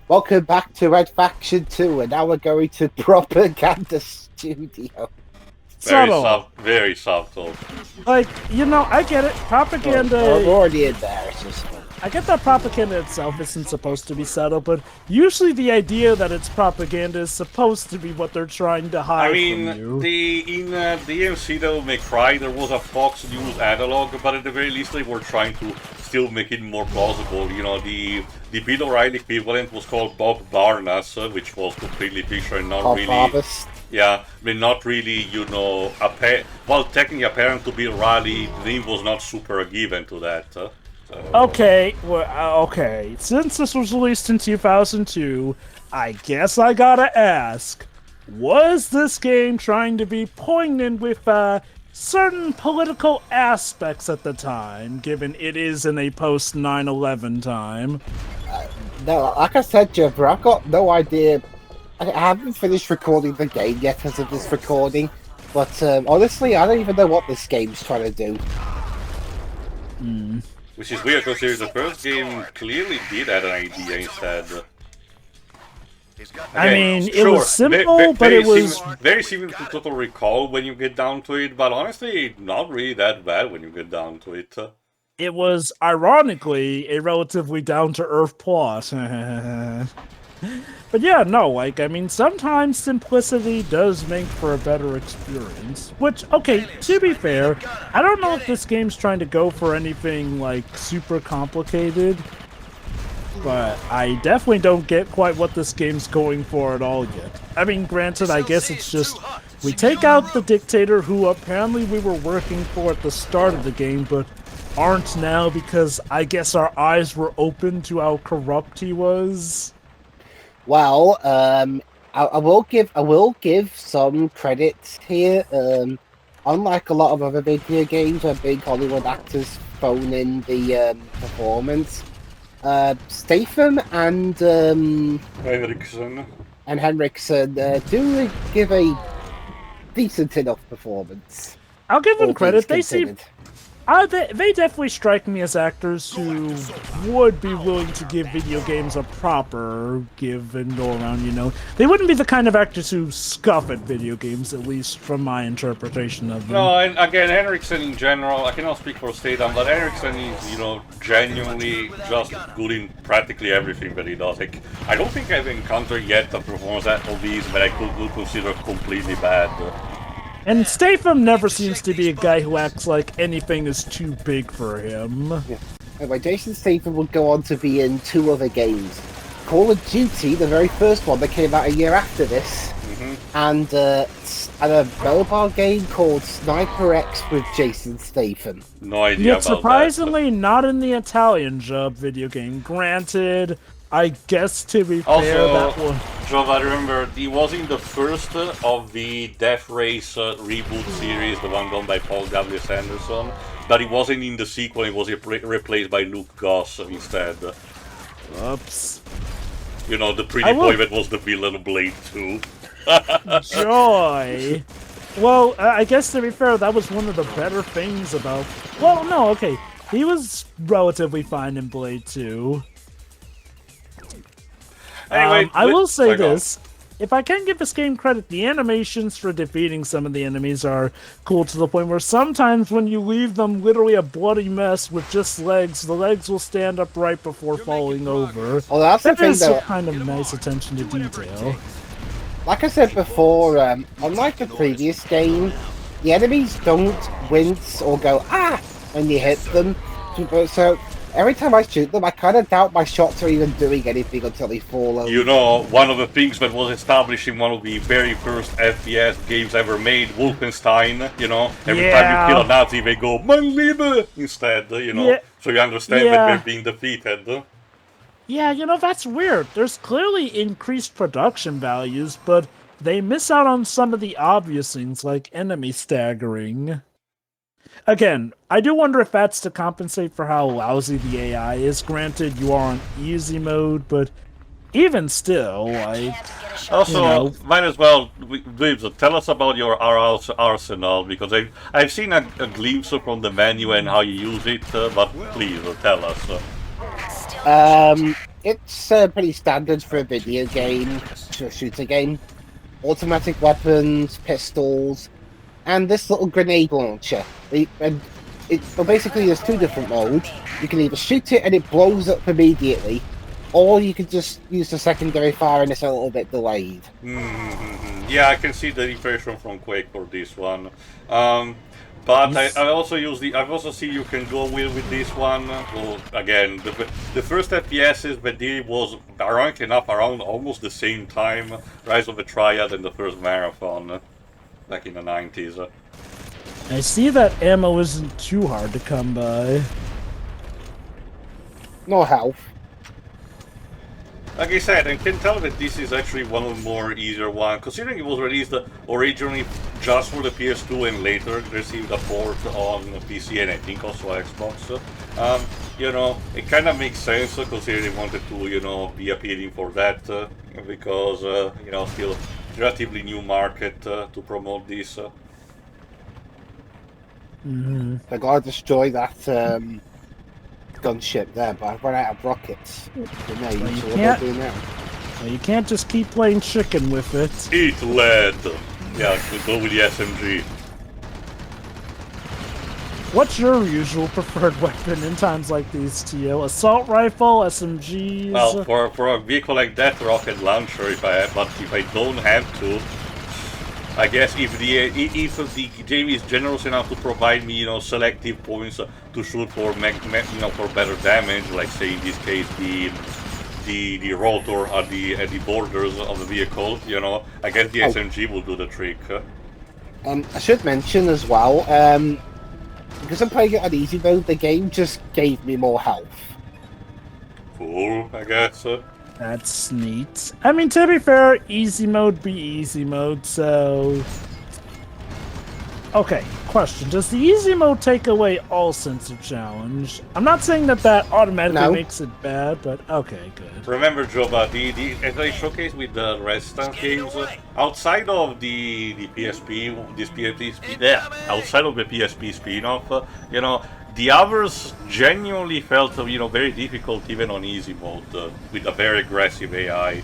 Welcome back to Red Faction 2, and now we're going to Propaganda Studio. Very Subtle. very subtle. Like, I get it. Propaganda. We're already in there, it's just... I get that propaganda itself isn't supposed to be subtle, but usually the idea that it's propaganda is supposed to be what they're trying to hide from you. In the MC Devil May Cry, there was a Fox News analog, but at the very least they were trying to still make it more plausible. The Bill O'Reilly equivalent was called Bob Barnas, which was completely fictional and not Bob really. Harvest. Yeah, I mean, not really, well, technically apparent to Bill O'Reilly, the name was not super given to that. Okay, okay. Since this was released in 2002, I guess I gotta ask, was this game trying to be poignant with certain political aspects at the time, given it is in a post 9/11 time? No, like I said, Jumper, I've got no idea. I haven't finished recording the game yet as of this recording, but honestly, I don't even know what this game's trying to do. Which is weird, because the first game clearly did add an idea instead. I mean, it sure, was simple, but it was... very similar to Total Recall when you get down to it, but honestly, not really that bad when you get down to it. It was, ironically, a relatively down-to-earth plot. But yeah, no, like, I mean, sometimes simplicity does make for a better experience. Which, okay, to be fair, I don't know if this game's trying to go for anything, like, super complicated. But I definitely don't get quite what this game's going for at all yet. I mean, granted, I guess it's just, we take out the dictator who apparently we were working for at the start of the game, but aren't now because I guess our eyes were open to how corrupt he was. Well, I will give some credit here. Unlike a lot of other video games where big Hollywood actors phone in the performance, Statham and Henriksen do give a decent enough performance. I'll give them credit. They considered. they definitely strike me as actors who would be willing to give video games a proper give and go around, They wouldn't be the kind of actors who scoff at video games, at least from my interpretation of them. No, and again, Henriksen in general, I cannot speak for Statham, but Henriksen is, genuinely just good in practically everything that he does. Like, I don't think I've encountered yet a performance of these that I could consider completely bad. And Statham never seems to be a guy who acts like anything is too big for him. Yeah. Anyway, Jason Statham would go on to be in 2 other games. Call of Duty, the very first one that came out a year after this, and a mobile game called Sniper X with Jason Statham. No idea Yet about surprisingly not in the Italian Job video game. Granted, I guess to be fair, that one... Joe, I remember he was in the first of the Death Race reboot series, the one done by Paul W. Sanderson, but he wasn't in the sequel. He was replaced by Luke Goss instead. Oops. The pretty boy that was the villain of Blade 2. Joy! Well, I guess to be fair, that was one of the better things about... Well, no, okay. He was relatively fine in Blade 2. Anyway, I will say this. If I can give this game credit, the animations for defeating some of the enemies are cool to the point where sometimes when you leave them literally a bloody mess with just legs, the legs will stand up right before falling over. Well, that's the thing, though. Kind of nice attention to detail. Like I said before, unlike the previous game, the enemies don't wince or go, ah, when you hit them. So every time I shoot them, I kind of doubt my shots are even doing anything until they fall over. One of the things that was established in one of the very first FPS games ever made, Wolfenstein, every time you kill a Nazi, they go, Mein Liebe, instead, Yeah. So you understand that they're being defeated. Yeah, that's weird. There's clearly increased production values, but they miss out on some of the obvious things, like enemy staggering. Again, I do wonder if that's to compensate for how lousy the AI is. Granted, you are on easy mode, but even still, like... Also, might as well, Dwibs, tell us about your arsenal, because I've seen a glimpse from the menu and how you use it, but please, tell us. it's pretty standard for a video game, for a shooter game. Automatic weapons, pistols, and this little grenade launcher. Well, basically, there's two different modes. You can either shoot it and it blows up immediately, or you can just use the secondary fire and it's a little bit delayed. Yeah, I can see the impression from Quake for this one. But I also use I've also seen you can go with this one. Well, again, the first FPSs that did was, ironically enough, around almost the same time, Rise of the Triad and the first Marathon, back in the 90s. I see that ammo isn't too hard to come by. No health. Like I said, I can tell that this is actually one of the more easier ones, considering it was released originally just for the PS2 and later received a port on PC and I think also Xbox. You know, it kind of makes sense considering they wanted to, you know, be appealing for that because, you know, still relatively new market to promote this. I gotta destroy that gunship there, but I've run out of rockets. Well, you can't just keep playing chicken with it. Eat lead! Yeah, go with the SMG. What's your usual preferred weapon in times like these, Tio? Assault rifle, SMGs? Well, for a vehicle like that, rocket launcher, but if I don't have to, I guess if the game is generous enough to provide me, you know, selective points to shoot for, you know, for better damage, like say in this case the rotor at the borders of the vehicle, you know, I guess the SMG will do the trick. I should mention as well, because I'm playing it on easy mode, the game just gave me more health. Cool, I guess. That's neat. I mean, to be fair, easy mode be easy mode, so... Okay, question. Does the easy mode take away all sense of challenge? I'm not saying that automatically makes it bad, but okay, good. Remember, Joba, as I showcased with the rest of games, outside of the PSP, outside of the PSP spin-off, you know, the others genuinely felt, you know, very difficult even on easy mode with a very aggressive AI.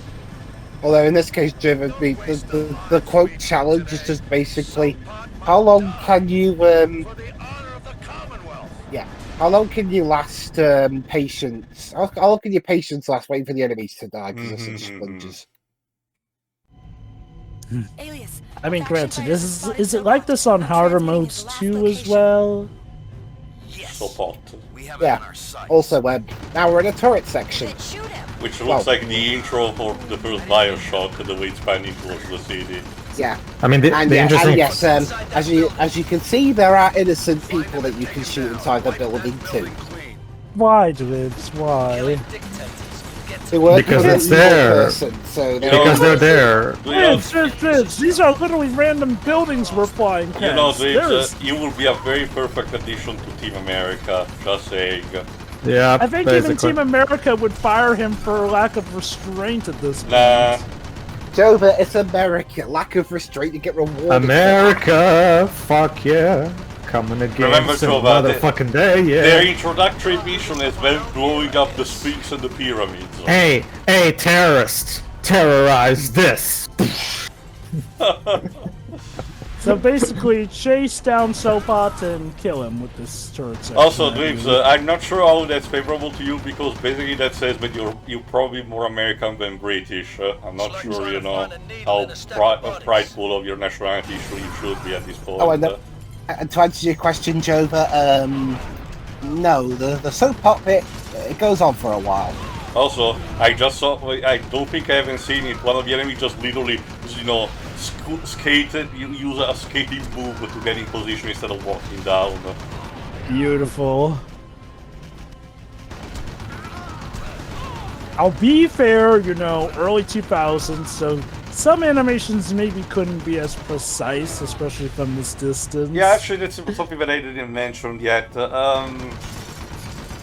Although in this case, Driven, the quote challenge is just basically, how long can you how long can you last patience? How long can your patience last waiting for the enemies to die because they're such sponges? I mean, granted, is it like this on harder modes too as well? Sopot. Yeah, also now we're in a turret section. Which looks like the intro for the first Bioshock, the way it's panning towards the city. Yeah. I mean, interesting... yes, as you can see, there are innocent people that you can shoot inside the building too. Why, Dwibs? Why? Because it's there. Because they're there. Dwibs, these are literally random buildings we're flying past. You know, Dwibs, you will be a very perfect addition to Team America, just saying. Yeah, I think even Team America would fire him for lack of restraint at this point. Nah. Jova, it's America. Lack of restraint to get rewarded. America, fuck yeah. Coming again. Remember, Jova, fucking day, yeah. Their introductory mission is them blowing up the Sphinx and the pyramids. Hey, terrorists, terrorize this. So basically, chase down Sopot and kill him with this turret section. Also, Dwibs, I'm not sure how that's favorable to you because basically that says that you're probably more American than British. I'm not sure, you know, how prideful of your nationality you should be at this point. Oh, and to answer your question, Jova, no, the Sopot bit, it goes on for a while. Also, I don't think I haven't seen it. One of the enemies just literally, you know, skated, use a skating move to get in position instead of walking down. Beautiful. I'll be fair, you know, early 2000s, so some animations maybe couldn't be as precise, especially from this distance. Yeah, actually, that's something that I didn't mention yet.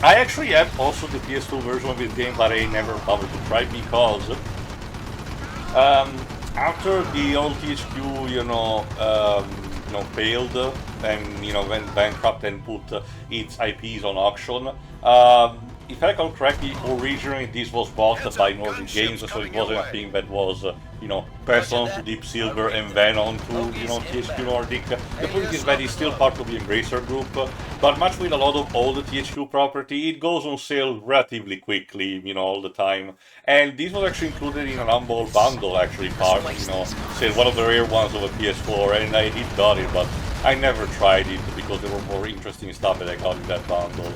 I actually have also the PS2 version of this game, but I never bothered to try because after the old THQ, failed and went bankrupt and put its IPs on auction, if I recall correctly, originally this was bought by Nordic Games, so it wasn't a thing that was, passed on to Deep Silver and then on to, THQ Nordic. The point is that it's still part of the Embracer Group, but much with a lot of all the THQ property, it goes on sale relatively quickly, all the time. And this was actually included in an Humble Bundle, actually, part, say one of the rare ones of a PS4, and I did got it, but I never tried it because there were more interesting stuff that I got in that bundle.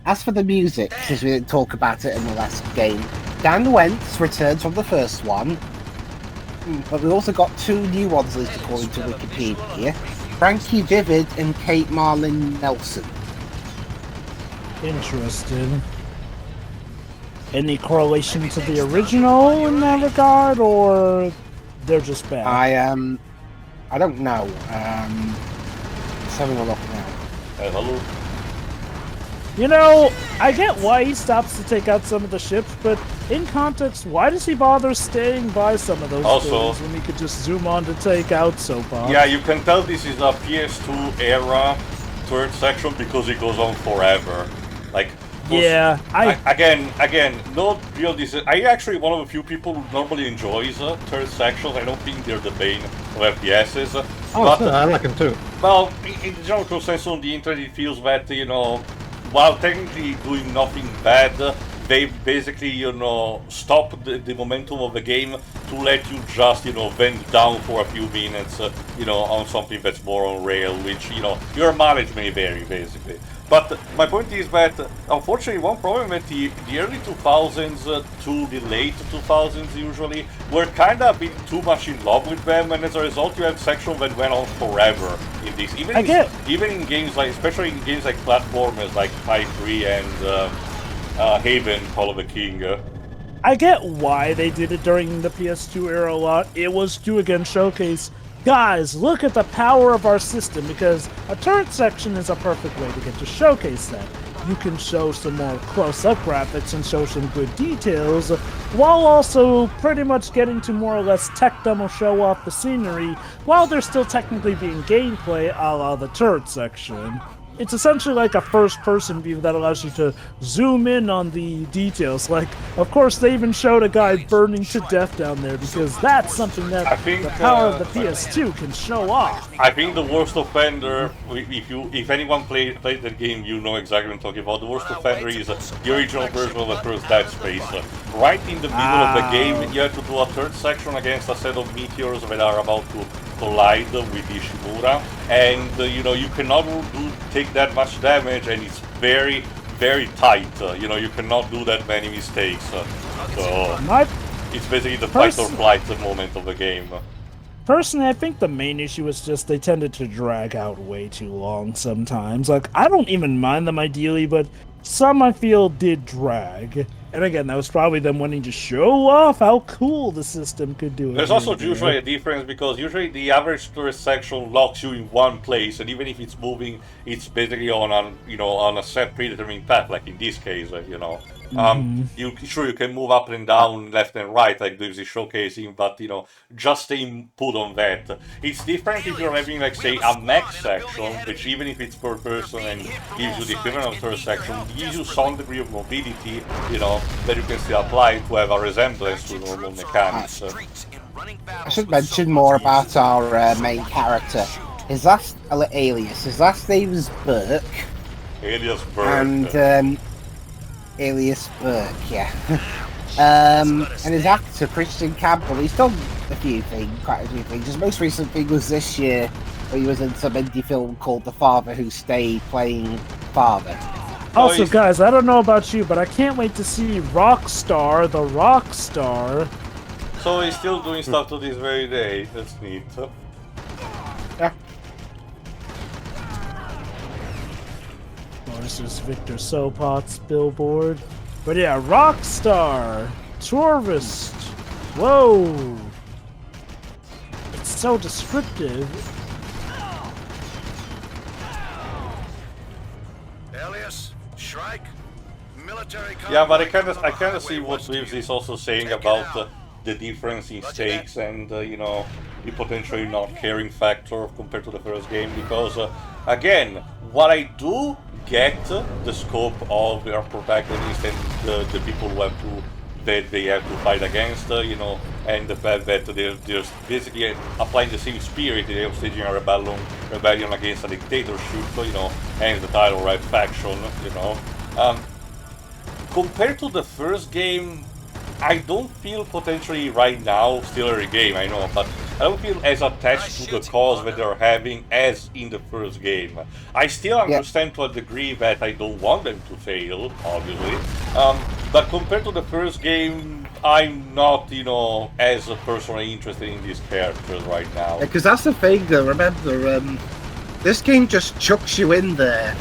As for the music, since we didn't talk about it in the last game, Dan Wentz returns from the first one, but we also got 2 new ones listed according to Wikipedia. Frankie Vivid and Kate Marlin Nelson. Interesting. Any correlation to the original in that regard, or they're just bad? I don't know. Just having a look now. Hello? I get why he stops to take out some of the ships, but in context, why does he bother staying by some of those things when he could just zoom on to take out Sopot? Yeah, you can tell this is a PS2 era third section because it goes on forever. Yeah, Again, no real I actually one of the few people who normally enjoys third sections. I don't think they're the bane of FPSs. But I like them too. Well, in the general consensus on the internet, it feels that, while technically doing nothing bad, they basically, stop the momentum of the game to let you just, vent down for a few minutes, on something that's more on rail, which, your mileage may vary, basically. But my point is that, unfortunately, one problem with the early 2000s to the late 2000s usually were kind of been too much in love with them, and as a result you had sections that went on forever in this. Even in games like, especially in games like platformers like High 3 and Haven, Call of the King. I get why they did it during the PS2 era a lot. It was to, again, showcase, guys, look at the power of our system, because a turret section is a perfect way to get to showcase that. You can show some more close-up graphics and show some good details, while also pretty much getting to more or less tech demo show off the scenery, while there's still technically being gameplay a la the turret section. It's essentially like a first-person view that allows you to zoom in on the details. Like, of course, they even showed a guy burning to death down there, because that's something that the power of the PS2 can show off. I think the worst offender, if anyone played that game, you know exactly what I'm talking about. The worst offender is the original version of the first Dead Space. Right in the middle of the game, you have to do a third section against a set of meteors that are about to collide with Ishimura, and you cannot take that much damage, and it's very, very tight. You cannot do that many mistakes. So it's basically the fight or flight moment of the game. Personally, I think the main issue is just they tended to drag out way too long sometimes. Like, I don't even mind them ideally, but some I feel did drag. And again, that was probably them wanting to show off how cool the system could do it. There's also usually a difference, because usually the average tourist section locks you in one place, and even if it's moving, it's basically on a set predetermined path, like in this case, you can move up and down, left and right, like Dwibs is showcasing, but just stay put on that. It's different if you're having, like, say, a mech section, which even if it's per person and gives you the equivalent of third section, gives you some degree of mobility, that you can still apply to have a resemblance to normal mechanics. I should mention more about our main character. His last alias. His last name is Burke. Alias Burke. And Alias Burke, yeah. And his actor, Christian Campbell, he's done quite a few things. His most recent thing was this year, where he was in some indie film called The Father Who Stayed, playing Father. Also, guys, I don't know about you, but I can't wait to see Rockstar, the Rockstar. So he's still doing stuff to this very day. That's neat. Yeah. Oh, this is Victor Sopot's billboard. But yeah, Rockstar, Tourist. Whoa. It's so descriptive. Alias, Shrike, military. Yeah, but I kind of see what Dwibs is also saying about the difference in stakes and the potentially not caring factor compared to the first game, because again, what I do get the scope of their protagonist and the people who have to that they have to fight against, and the fact that they're basically applying the same spirit. They're staging a rebellion against a dictatorship, and the title Red Faction, Compared to the first game, I don't feel potentially right now, still early game, I know, but I don't feel as attached to the cause that they're having as in the first game. I still understand to a degree that I don't want them to fail, obviously, but compared to the first game, I'm not, as personally interested in these characters right now. Because that's the thing, though. Remember, this game just chucks you in there.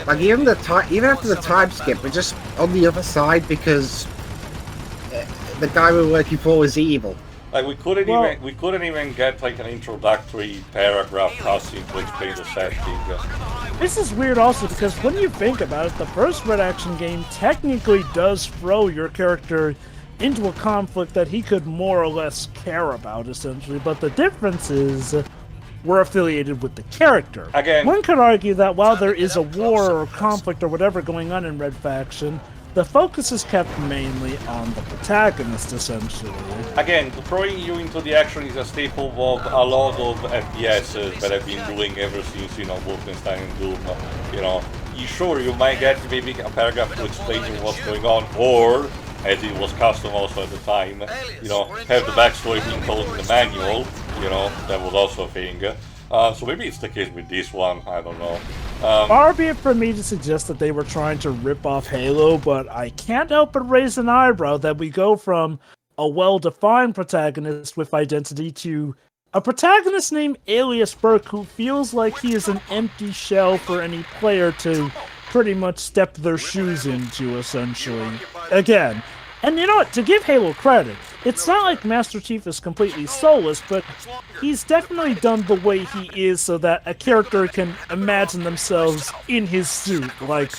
Like even after the time skip, we're just on the other side because the guy we're working for is evil. Like we couldn't even get like an introductory paragraph cutscene to explain the setting. This is weird also because when you think about it, the first Red Action game technically does throw your character into a conflict that he could more or less care about, essentially, but the difference is we're affiliated with the character. Again, one could argue that while there is a war or conflict or whatever going on in Red Faction, the focus is kept mainly on the protagonist, essentially. Again, throwing you into the action is a staple of a lot of FPSs that I've been doing ever since, Wolfenstein and Doom. Sure, you might get maybe a paragraph to explain what's going on, or, as it was custom also at the time, have the backstory being told in the manual, that was also a thing. So maybe it's the case with this one, I don't know. Far be it from me to suggest that they were trying to rip off Halo, but I can't help but raise an eyebrow that we go from a well-defined protagonist with identity to a protagonist named Alias Burke who feels like he is an empty shell for any player to pretty much step their shoes into, essentially. Again, and you know what, to give Halo credit, it's not like Master Chief is completely soulless, but he's definitely done the way he is so that a character can imagine themselves in his suit, like,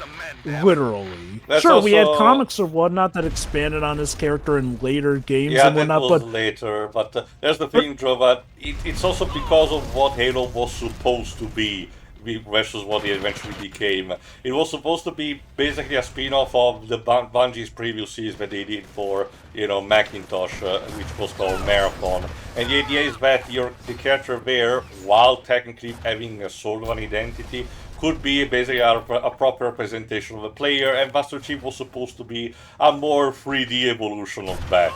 literally. Sure, we had comics or whatnot that expanded on his character in later games and whatnot, that was later, but there's the thing, Joe, that it's also because of what Halo was supposed to be versus what it eventually became. It was supposed to be basically a spin-off of the Bungie's previous series that they did for, Macintosh, which was called Marathon. And the idea is that the character there, while technically having a sort of an identity, could be basically a proper representation of the player, and Master Chief was supposed to be a more 3D evolution of that.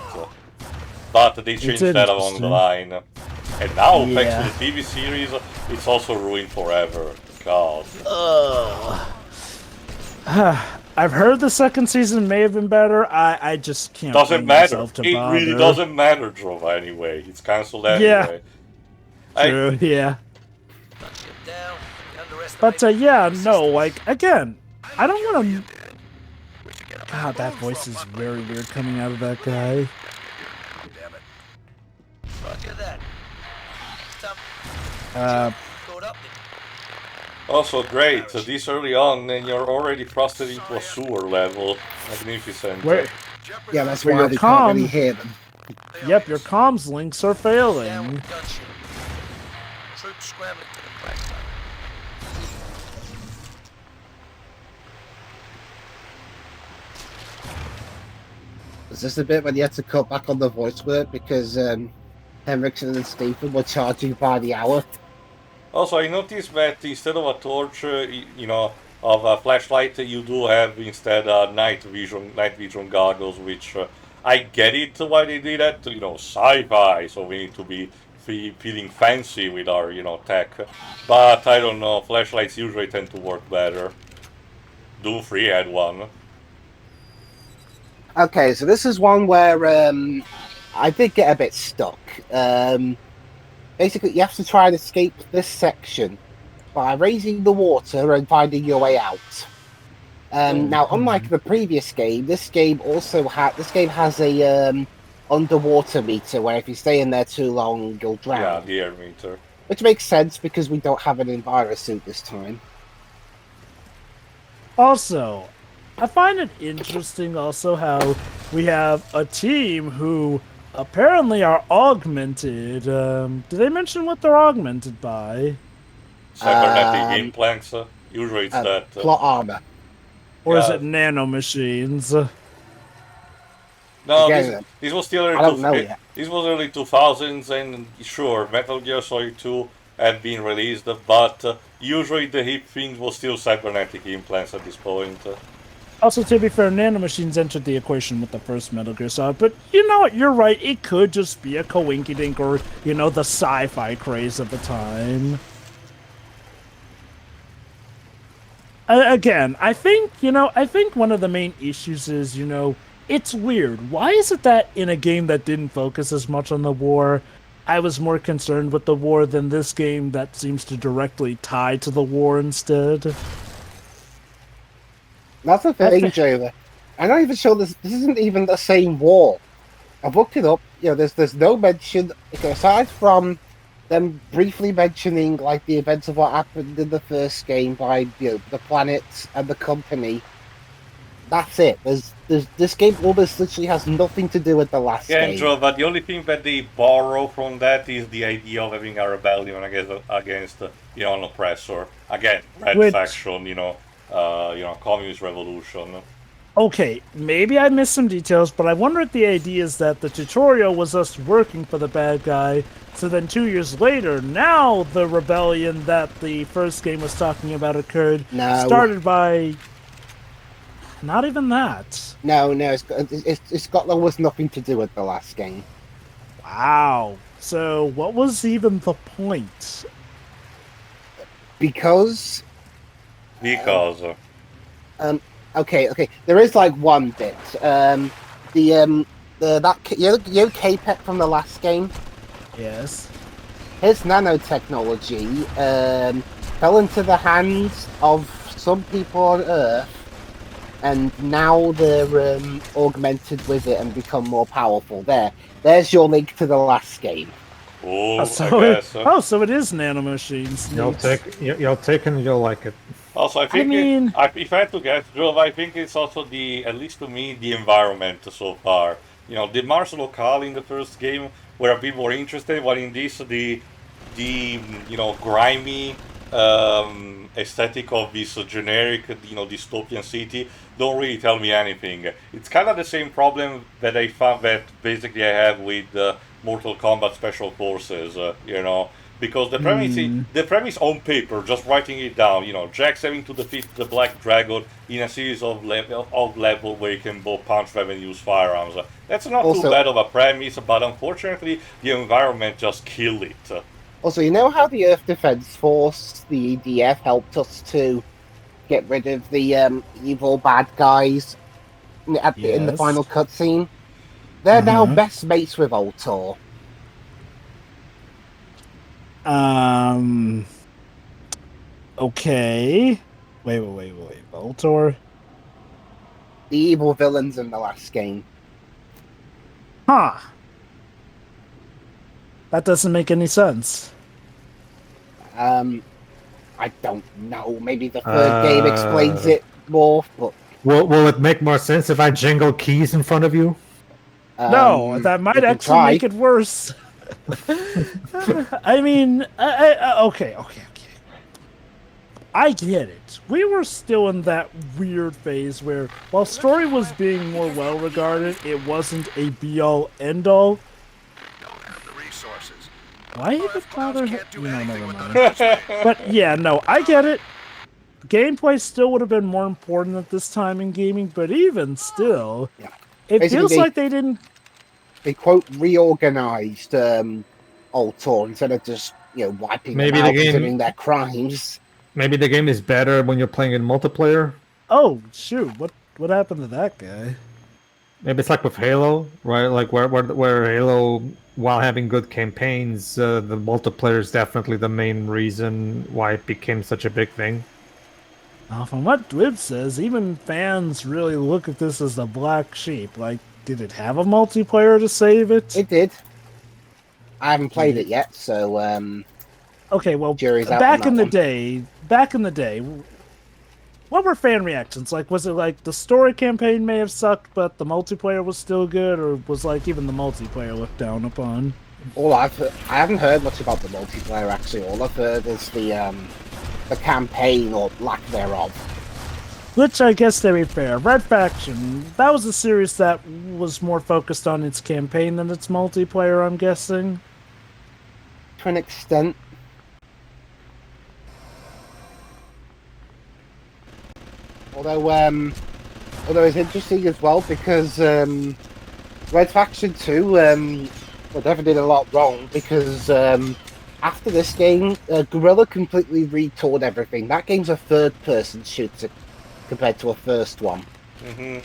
But they changed that along the line. And now, thanks to the TV series, it's also ruined forever. God. I've heard the second season may have been better. I just can't. Doesn't matter. It really doesn't matter, Drova. Anyway, it's cancelled anyway. True. But again, I don't want to. God, that voice is very weird coming out of that guy. Also great, this early on and you're already thrusted into a sewer level. Magnificent. Yeah, that's why they can't really hear them. Yep, your comms links are failing. Is this the bit when you had to cut back on the voice work because Henriksen and Stephen were charging by the hour? Also, I noticed that instead of a torch, of a flashlight, you do have instead night vision goggles, which I get it why they did that. Sci-fi, so we need to be feeling fancy with our, tech. But I don't know, flashlights usually tend to work better. Doom 3 had one. Okay, so this is one where I did get a bit stuck. Basically, you have to try and escape this section by raising the water and finding your way out. Now, unlike the previous game, this game has a underwater meter where if you stay in there too long, you'll drown. Yeah, the air meter. Which makes sense because we don't have an envirosuit this time. Also, I find it interesting also how we have a team who apparently are augmented. Did they mention what they're augmented by? Cybernetic implants. Usually it's that. Plot armor. Or is Yeah. it nanomachines? No, Again, this was still early. I don't know yet. This was early 2000s, and sure, Metal Gear Solid 2 had been released, but usually the hip thing was still cybernetic implants at this point. Also, to be fair, nanomachines entered the equation with the first Metal Gear Solid, but you know what, you're right, it could just be a coinkydink or, you know, the sci-fi craze of the time. Again, I think one of the main issues is, you know, it's weird. Why is it that in a game that didn't focus as much on the war, I was more concerned with the war than this game that seems to directly tie to the war instead? That's the thing, Jova. I'm not even sure this isn't even the same war. I've looked it up. You know, there's no mention aside from them briefly mentioning like the events of what happened in the first game by the planets and the company. That's it. There's this game almost literally has nothing to do with the last game. Yeah, but the only thing that they borrow from that is the idea of having a rebellion against an oppressor. Again, red faction, communist revolution. Okay, maybe I missed some details, but I wonder if the idea is that the tutorial was us working for the bad guy, so then 2 years later, now the rebellion that the first game was talking about occurred, started by... Not even that. No, it's got almost nothing to do with the last game. Wow. So what was even the point? Because. Okay. There is like one bit. K-Pet from the last game. Yes. His nanotechnology fell into the hands of some people on Earth, and now they're augmented with it and become more powerful. There's your link to the last game. Oh, so it is nanomachines. You'll take and you'll like it. Also, I think if I had to guess, Joe, I think it's also at least to me, the environment so far. You know, the Mars locale in the first game were a bit more interested, but in this, the grimy aesthetic of this generic, dystopian city don't really tell me anything. It's kind of the same problem that I found that basically I have with Mortal Kombat Special Forces, because the premise on paper, just writing it down, Jax having to defeat the Black Dragon in a series of level where you can both punch them and use firearms. That's not too bad of a premise, but unfortunately the environment just killed it. Also, you know how the Earth Defense Force, the EDF, helped us to get rid of the evil bad guys in the final cutscene? They're now best mates with Ultor. Okay. Wait. Ultor? The evil villains in the last game. Huh. That doesn't make any sense. I don't know. Maybe the third game explains it more, but... Will it make more sense if I jingle keys in front of you? No, that might actually make it worse. I mean, okay. I get it. We were still in that weird phase where, while story was being more well-regarded, it wasn't a be-all, end-all. Why even bother? Never mind. But yeah, no, I get it. Gameplay still would have been more important at this time in gaming, but even still, it feels like they didn't... They, quote, reorganized Ultor instead of just, wiping them out and doing their crimes. Maybe the game is better when you're playing in multiplayer? Oh, shoot. What happened to that guy? Maybe it's like with Halo, right? Like where Halo, while having good campaigns, the multiplayer is definitely the main reason why it became such a big thing. From what Dwibs says, even fans really look at this as the black sheep. Like, did it have a multiplayer to save it? It did. I haven't played it yet, so okay, well, jury's out back in the day, what were fan reactions? Like, was it like the story campaign may have sucked, but the multiplayer was still good, or was like even the multiplayer looked down upon? I haven't heard much about the multiplayer actually. All I've heard is the campaign or lack thereof. Which I guess to be fair, Red Faction, that was a series that was more focused on its campaign than its multiplayer, I'm guessing. To an extent. Although it's interesting as well because Red Faction 2 well, definitely did a lot wrong because after this game, Guerrilla completely retoured everything. That game's a third-person shooter compared to a first one. Mm-hmm.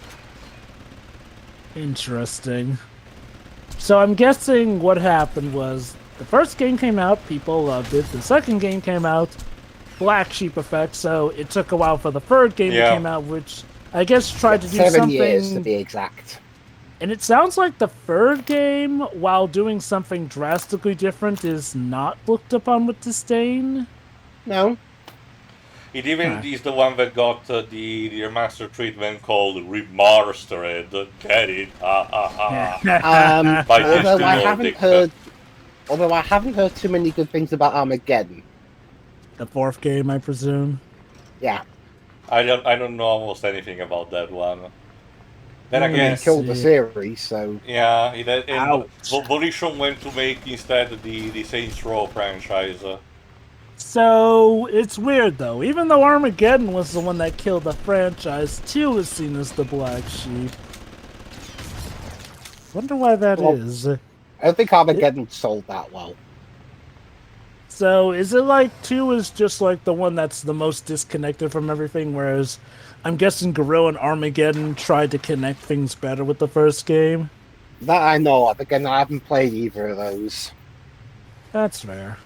Interesting. So I'm guessing what happened was the first game came out, people loved it. The second game came out, black sheep effect, so it took a while for the third game to come out, which I guess tried to do 7 something. years to be exact. And it sounds like the third game, while doing something drastically different, is not looked upon with disdain. No. It even is the one that got the remaster treatment called Remastered. Get it? Ha ha ha. By although I Disney haven't Nordic. heard, although I haven't heard too many good things about Armageddon. The fourth game, I presume. Yeah. I don't know almost anything about that one. Then It again, killed the series, so yeah, Volition went to make instead the Saints Row franchise. So it's weird though. Even though Armageddon was the one that killed the franchise, 2 is seen as the black sheep. Wonder why that is. I don't think Armageddon sold that well. So is it like 2 is just like the one that's the most disconnected from everything, whereas I'm guessing Guerrilla and Armageddon tried to connect things better with the first game? That I know of. Again, I haven't played either of those. That's fair.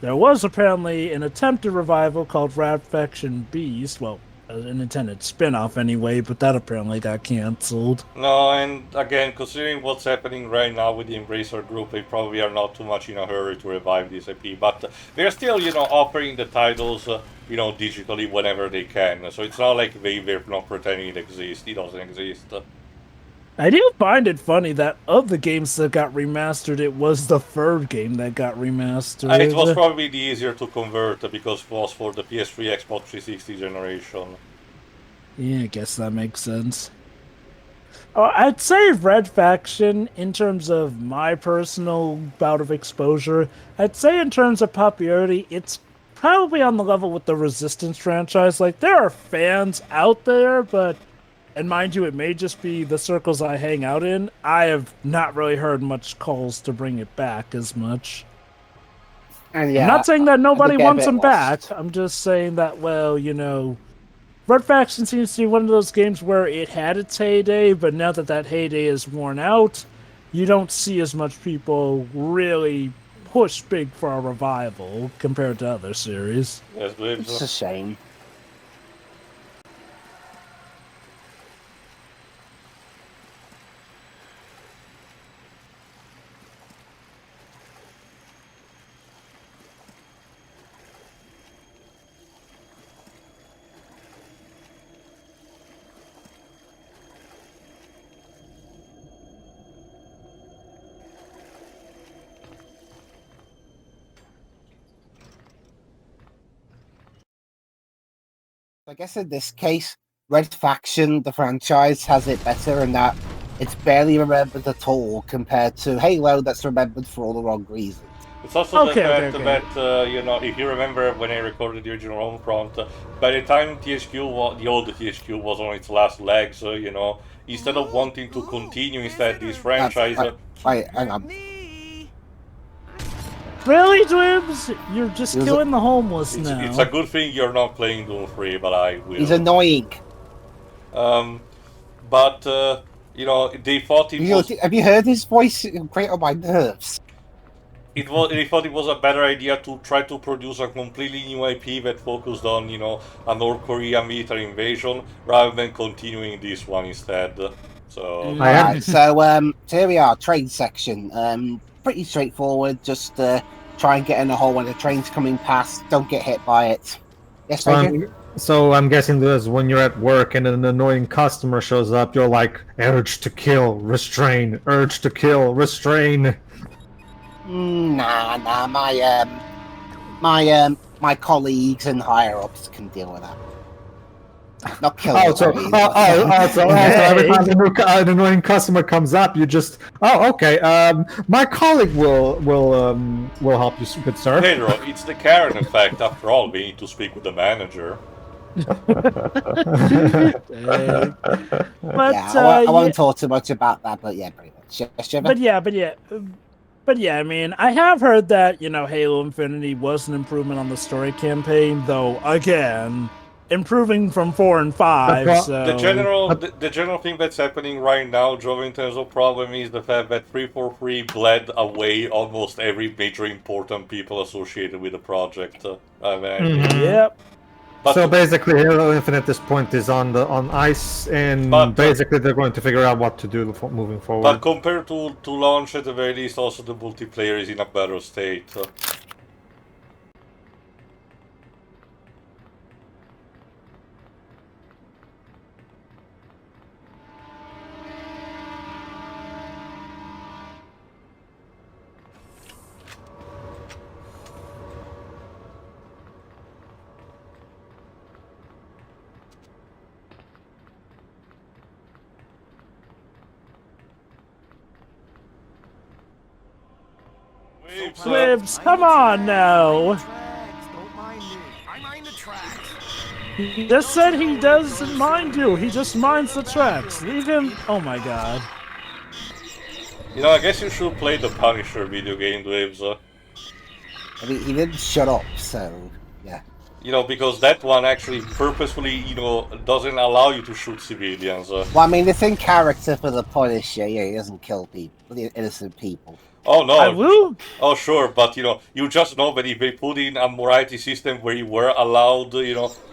There was apparently an attempted revival called Red Faction Beast. Well, an intended spin-off anyway, but that apparently got cancelled. No, and again, considering what's happening right now with the Embracer Group, they probably are not too much in a hurry to revive this IP. But they're still, offering the titles, digitally whenever they can. So it's not like they're not pretending it exists. It doesn't exist. I do find it funny that of the games that got remastered, it was the third game that got remastered. It was probably the easier to convert because it was for the PS3, Xbox 360 generation. Yeah, I guess that makes sense. I'd say Red Faction, in terms of my personal bout of exposure, I'd say in terms of popularity, it's probably on the level with the Resistance franchise. Like, there are fans out there, but... And mind you, it may just be the circles I hang out in. I have not really heard much calls to bring it back as much. And yeah, I'm not saying that nobody wants them lost. back. I'm just saying that, well, Red Faction seems to be one of those games where it had its heyday, but now that that heyday is worn out, you don't see as much people really push big for a revival compared to other series. Yes, Dwibs. It's a shame. I guess in this case, Red Faction, the franchise, has it better in that it's barely remembered at all compared to Halo that's remembered for all the wrong reasons. It's also Okay, the fact that, if you remember when I recorded the original Homefront, by the time the old THQ was on its last legs, instead of wanting to continue this franchise... Wait, hang on. Really, Dwibs? You're just killing the homeless now. It's a good thing you're not playing Doom 3, but I will. He's annoying. But they thought it was... Have you heard his voice? It'll grate on my nerves. They thought it was a better idea to try to produce a completely new IP that focused on, a North Korean military invasion, rather than continuing this one instead. So... Right, so here we are, train section. Pretty straightforward, just try and get in a hole when the train's coming past, don't get hit by it. Yes, Major? So I'm guessing this, when you're at work and an annoying customer shows up, you're like, urge to kill, restrain, urge to kill, restrain. Nah, my my colleagues and higher ups can deal with that. Not killing. So every time an annoying customer comes up, you just okay. My colleague will help you, good sir. Pedro, it's the Karen effect. After all, we need to speak with the manager. But I won't talk too much about that. But yeah, pretty much. But yeah, I mean, I have heard that Halo Infinity was an improvement on the story campaign, though. Again, improving from 4 and 5. So the general thing that's happening right now, Joe, in terms of problem, is the fact that 343 bled away almost every major important people associated with the project. Yep. But so basically, Halo Infinite at this point is on ice, and basically they're going to figure out what to do moving forward. But compared to launch, at the very least, also the multiplayer is in a better state. Dwibs, come on now. He just said he doesn't mind you. He just minds the tracks. Leave him. Oh my god. I guess you should play the Punisher video game, Dwibs. I mean, he didn't shut up, so yeah. Because that one actually purposefully, doesn't allow you to shoot civilians. Well, I mean, it's in character for the Punisher. Yeah, he doesn't kill people, innocent people. Oh no! I will. Oh sure, but you just know that if they put in a morality system where you were allowed,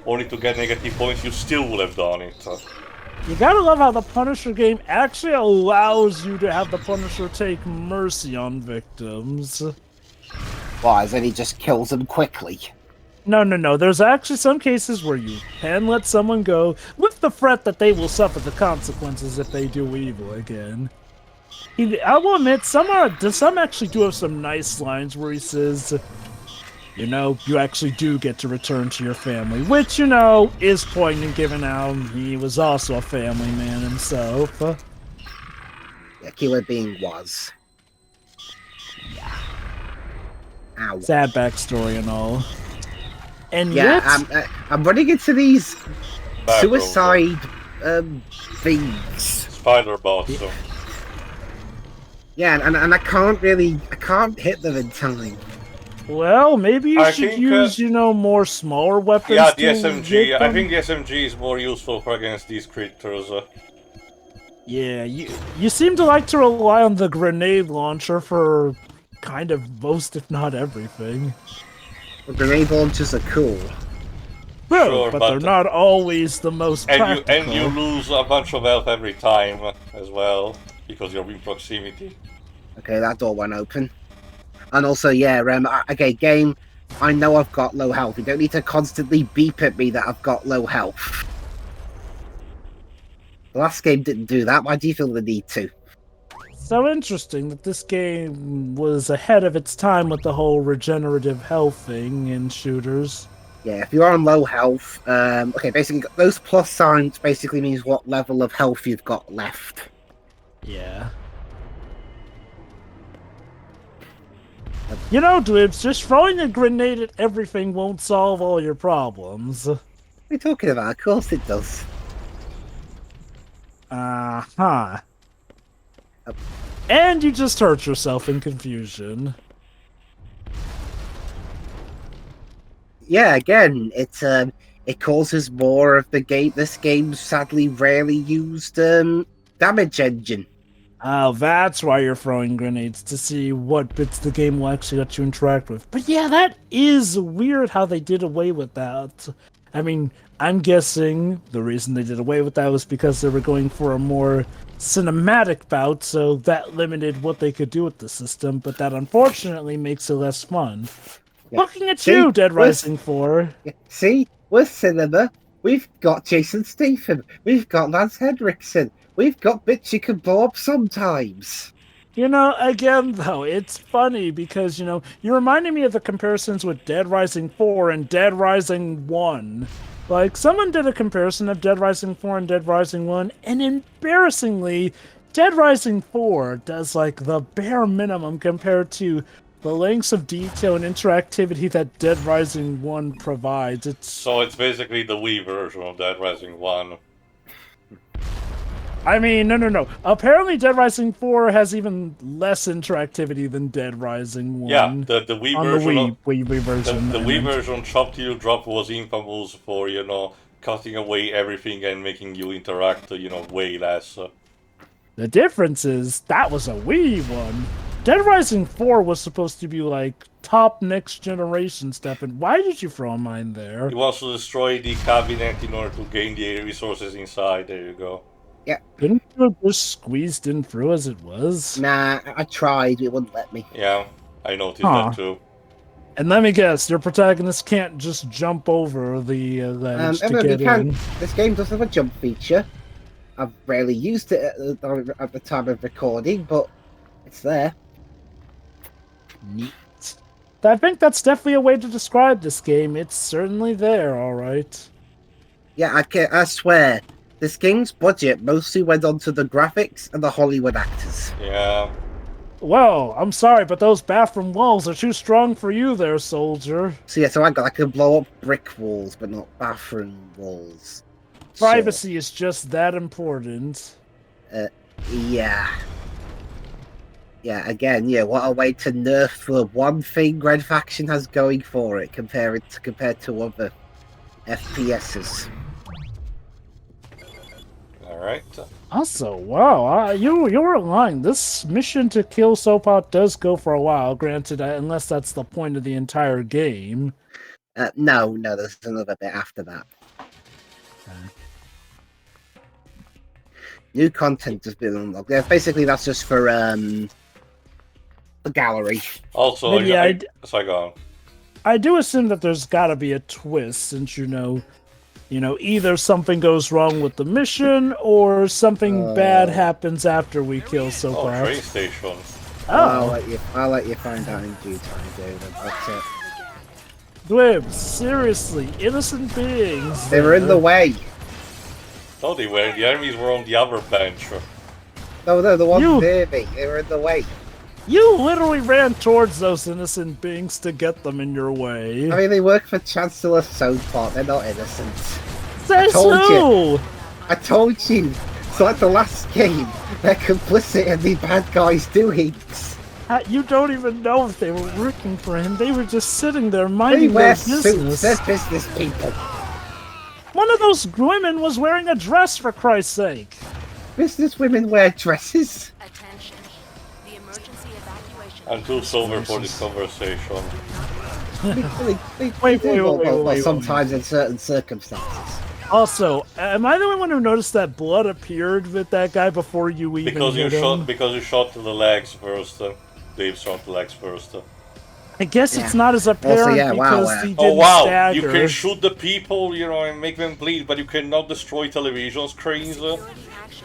only to get negative points, you still would have done it. You gotta love how the Punisher game actually allows you to have the Punisher take mercy on victims. Why? Then he just kills them quickly. No. There's actually some cases where you can let someone go with the threat that they will suffer the consequences if they do evil again. I will admit, some actually do have some nice lines where he says, you actually do get to return to your family, which, is poignant given how he was also a family man himself. Yeah, keyword being was. Yeah. Ow. Sad backstory and all. And yeah, yet... I'm running into these suicide things. Spider bots. So. Yeah, and I can't hit them in time. Well, maybe you should use, more smaller weapons. Yeah, the SMG. I think the SMG is more useful for against these creatures. Yeah, you seem to like to rely on the grenade launcher for kind of most, if not everything. Well, grenade launchers are cool. Well, sure, but they're not always the most practical. And you lose a bunch of health every time as well, because you're in proximity. Okay, that door went open. And also, yeah, okay, game, I know I've got low health. You don't need to constantly beep at me that I've got low health. The last game didn't do that. Why do you feel the need to? So interesting that this game was ahead of its time with the whole regenerative health thing in shooters. Yeah, if you're on low health, okay, basically those plus signs basically means what level of health you've got left. Yeah. Dwibs, just throwing a grenade at everything won't solve all your problems. What are you talking about? Of course it does. Uh-huh. And you just hurt yourself in confusion. Yeah, again, it causes more of the game. This game's sadly rarely used damage engine. Oh, that's why you're throwing grenades, to see what bits the game will actually let you interact with. But yeah, that is weird how they did away with that. I mean, I'm guessing the reason they did away with that was because they were going for a more cinematic bout, so that limited what they could do with the system, but that unfortunately makes it less fun. Yeah. Looking at you, Dead Rising 4. Yeah. See, with cinema, we've got Jason Statham, we've got Lance Henriksen, we've got bits you can blow up sometimes. You know, again, though, it's funny because, you know, you're reminding me of the comparisons with Dead Rising 4 and Dead Rising 1. Like, someone did a comparison of Dead Rising 4 and Dead Rising 1, and embarrassingly, Dead Rising 4 does, like, the bare minimum compared to the lengths of detail and interactivity that Dead Rising 1 provides. So it's basically the Wii version of Dead Rising 1. I mean, no. Apparently, Dead Rising 4 has even less interactivity than Dead Rising 1. Yeah, the Wii on version. The Wii version. The Wii version, Chop Till You Drop, was infamous for, you know, cutting away everything and making you interact, you know, way less. The difference is that was a Wii one. Dead Rising 4 was supposed to be like top next generation stuff, and why did you throw mine there? He wants to destroy the cabinet in order to gain the resources inside. There you go. Yeah. Didn't you just squeezed in through as it was? Nah, I tried. It wouldn't let me. Yeah, I noticed that too. And let me guess, your protagonist can't just jump over the ledge to get in. This game does have a jump feature. I've rarely used it at the time of recording, but it's there. Neat. I think that's definitely a way to describe this game. It's certainly there, all right. Yeah, I swear. This game's budget mostly went onto the graphics and the Hollywood actors. Yeah. Well, I'm sorry, but those bathroom walls are too strong for you there, soldier. So I can blow up brick walls, but not bathroom walls. Privacy is just that important. Yeah. Yeah, again, what a way to nerf the one thing Red Faction has going for it compared to other FPSs. Alright. Also, wow, you were lying. This mission to kill Sopot does go for a while, granted, unless that's the point of the entire game. No, there's another bit after that. Okay. New content has been unlocked. Yeah, basically, that's just for the gallery. Also, sorry, go on. I do assume that there's got to be a twist, since either something goes wrong with the mission or something bad happens after we kill Sopot. Oh, train station. Oh, I'll let you find out in due time, David. That's it. Dwibs, seriously, innocent beings. They were in the way. No, they were. The enemies were on the other bench. No, the ones near me. They were in the way. You literally ran towards those innocent beings to get them in your way. I mean, they work for Chancellor Sopot. They're not innocent. Says who? I told you. So at the last game, they're complicit in the bad guys' doings. You don't even know if they were working for him. They were just sitting there minding their business. Suits. They're business people. One of those women was wearing a dress, for Christ's sake. Business women wear dresses. Attention. The emergency evacuation. I'm too sober for this conversation. Wait. Sometimes in certain circumstances. Also, am I the only one who noticed that blood appeared with that guy before you even hit him? Because you shot to the legs first. Dave shot the legs first. I guess it's not as apparent because he didn't stagger. You can shoot the people, and make them bleed, but you cannot destroy television screens.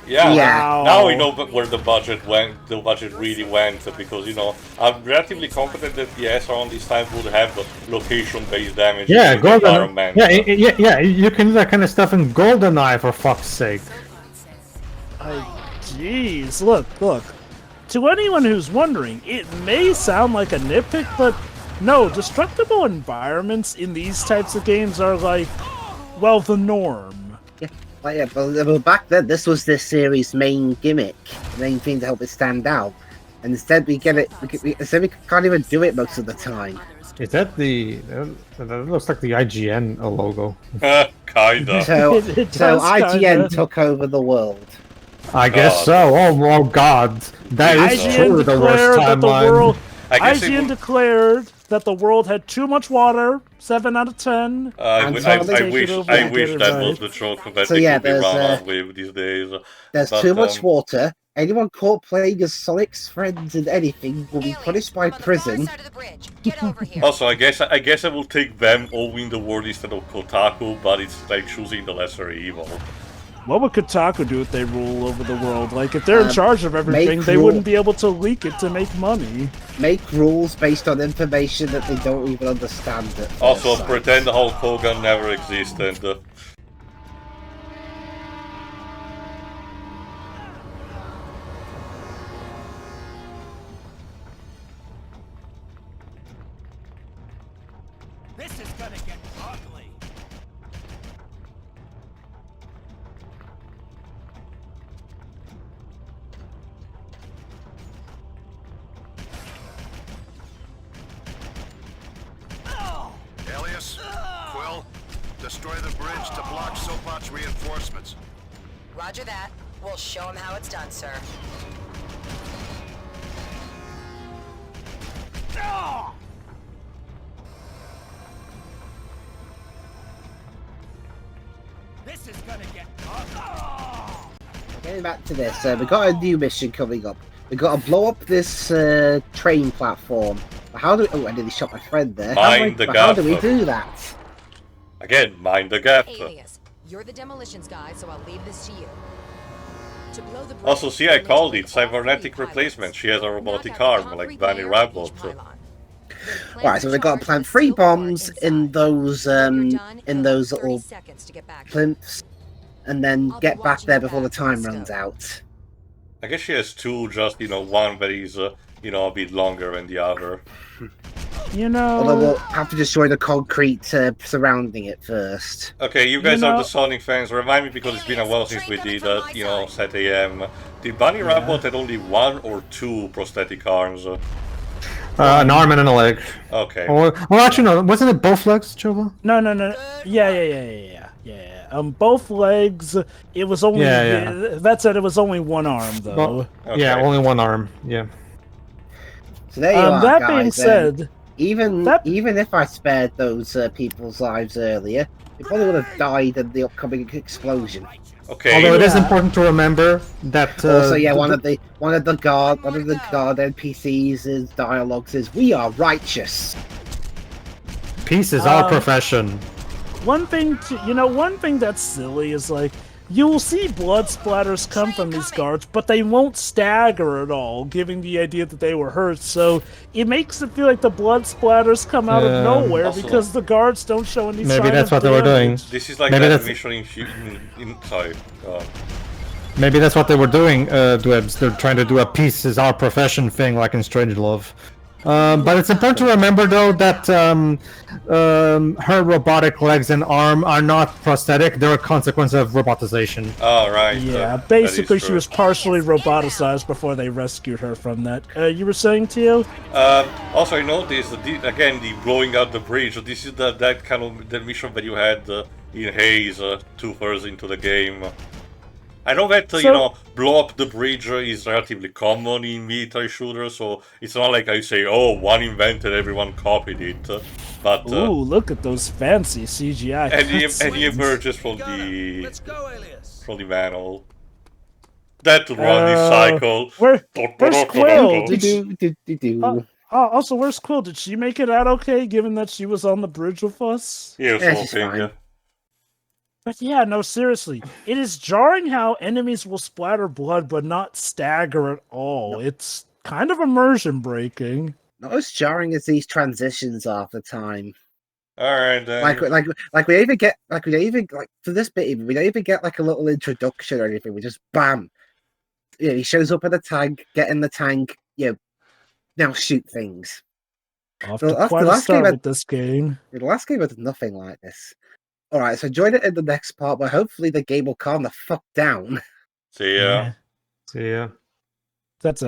Yeah. Wow. Now we know where the budget went. The budget really went because I'm relatively confident that the SRM this time would have location-based damage. Yeah, GoldenEye. Yeah. You can do that kind of stuff in GoldenEye, for fuck's sake. Jeez, look. To anyone who's wondering, it may sound like a nitpick, but no, destructible environments in these types of games are the norm. Yeah, but back then, this was this series' main gimmick, main thing to help it stand out. And instead, we can't even do it most of the time. Is that that looks like the IGN logo. Kinda. So IGN kinda. took over the world. I guess so. Oh God, that is truly the worst timeline. IGN declared that the world had too much water. 7 out of 10. I wish that was the joke that they could be run out with these days. There's too much water. Anyone caught playing as Sonic's friends in anything will be punished by prison. Also, I guess I will take them owning the world instead of Kotaku, but it's like choosing the lesser evil. What would Kotaku do if they rule over the world? Like, if they're in charge of everything, make they rule- wouldn't be able to leak it to make money. Make rules based on information that they don't even understand. At first Also, sight. pretend Hulk Hogan never existed. This is gonna get ugly. Alias, Quill, destroy the bridge to block Sopot's reinforcements. Roger that. We'll show him how it's done, sir. This is gonna get ugly. Getting back to this, we've got a new mission coming up. We've got to blow up this train platform. But how do? Oh, I nearly shot my friend there. Mind the How do we gap. do that? Again, mind the gap. Alias, you're the demolitions guy, so I'll leave this to you. To blow the bridge, Also, see, I you'll need called to it link all cybernetic three replacement. pilots. She has a Knock robotic out the arm, concrete like Bunny layer of Rabbit. each pylon. Then plant Alright, so the we've got to charge plant with 3 steel core bombs inside. in those When you're done, in you'll those have 30 little seconds to get back. plinths, and then I'll be get back watching there your before the back from the time runs scope. out. I guess she has two, just, one that is, a bit longer than the other. You know, Although we'll have to destroy the concrete surrounding it first. Okay, you guys You are know- the Sonic fans. Remind me, because it's been a while since we did that, set AM. Did Bunny Rabbit had only 1 or 2 prosthetic arms? An arm and a leg. Okay. Or, well, actually, no. Wasn't it both legs, Chova? no. Yeah. Both legs. It was only. Yeah. That said, it was only one arm though. Well, Okay. Yeah, only one arm. Yeah. So there you are, That guys. being said, Even if I spared those people's lives earlier, they probably would have died in the upcoming explosion. Okay. Although it is Yeah. important to remember that. Also, yeah, one of the guard NPCs' dialogues is, "We are righteous." peace is our profession. one thing that's silly is like you'll see blood splatters come from these guards, but they won't stagger at all, giving the idea that they were hurt. So it makes it feel like the blood splatters come out Yeah. of nowhere Also- because the guards don't show any sign Maybe that's of what they were doing. damage. This is like Maybe that that's- mission sorry. Maybe that's what they were doing, Dwibs. They're trying to do a peace is our profession thing, like in Strangelove. But it's important to remember, though, that her robotic legs and arm are not prosthetic. They're a consequence of robotization. Oh, right. Yeah, that basically is she true. was partially roboticized before they rescued her from that. You were saying, Tio? Also, I noticed that the blowing out the bridge. This is that kind of the mission that you had in Haze 2 hours into the game. I know that blow up the bridge is relatively common in military shooters, so it's not like I say, "Oh, one invented, everyone copied it." But Ooh, look at those fancy CGI. and he cutscenes. emerges from Got 'em. the Let's go, Alias. manual. That running cycle. Where's Quill? Did she, Do-do-do-do-do. also, where's Quill? Did she make it out okay, given that she was on the bridge with us? Here's Yeah, she's hoping. fine. But yeah, no, seriously. It is jarring how enemies will splatter blood but not stagger at all. It's kind of immersion breaking. Not as jarring as these transitions are for time. All right, then. Like we don't even get for this bit even, we don't even get like a little introduction or anything. We just bam. Yeah, he shows up in the tank, get in the tank, now shoot things. Off The to last- quite the a last start game with this game. The last game had nothing like this. Alright, so join it in the next part where hopefully the game will calm the fuck down. See ya. So yeah. That's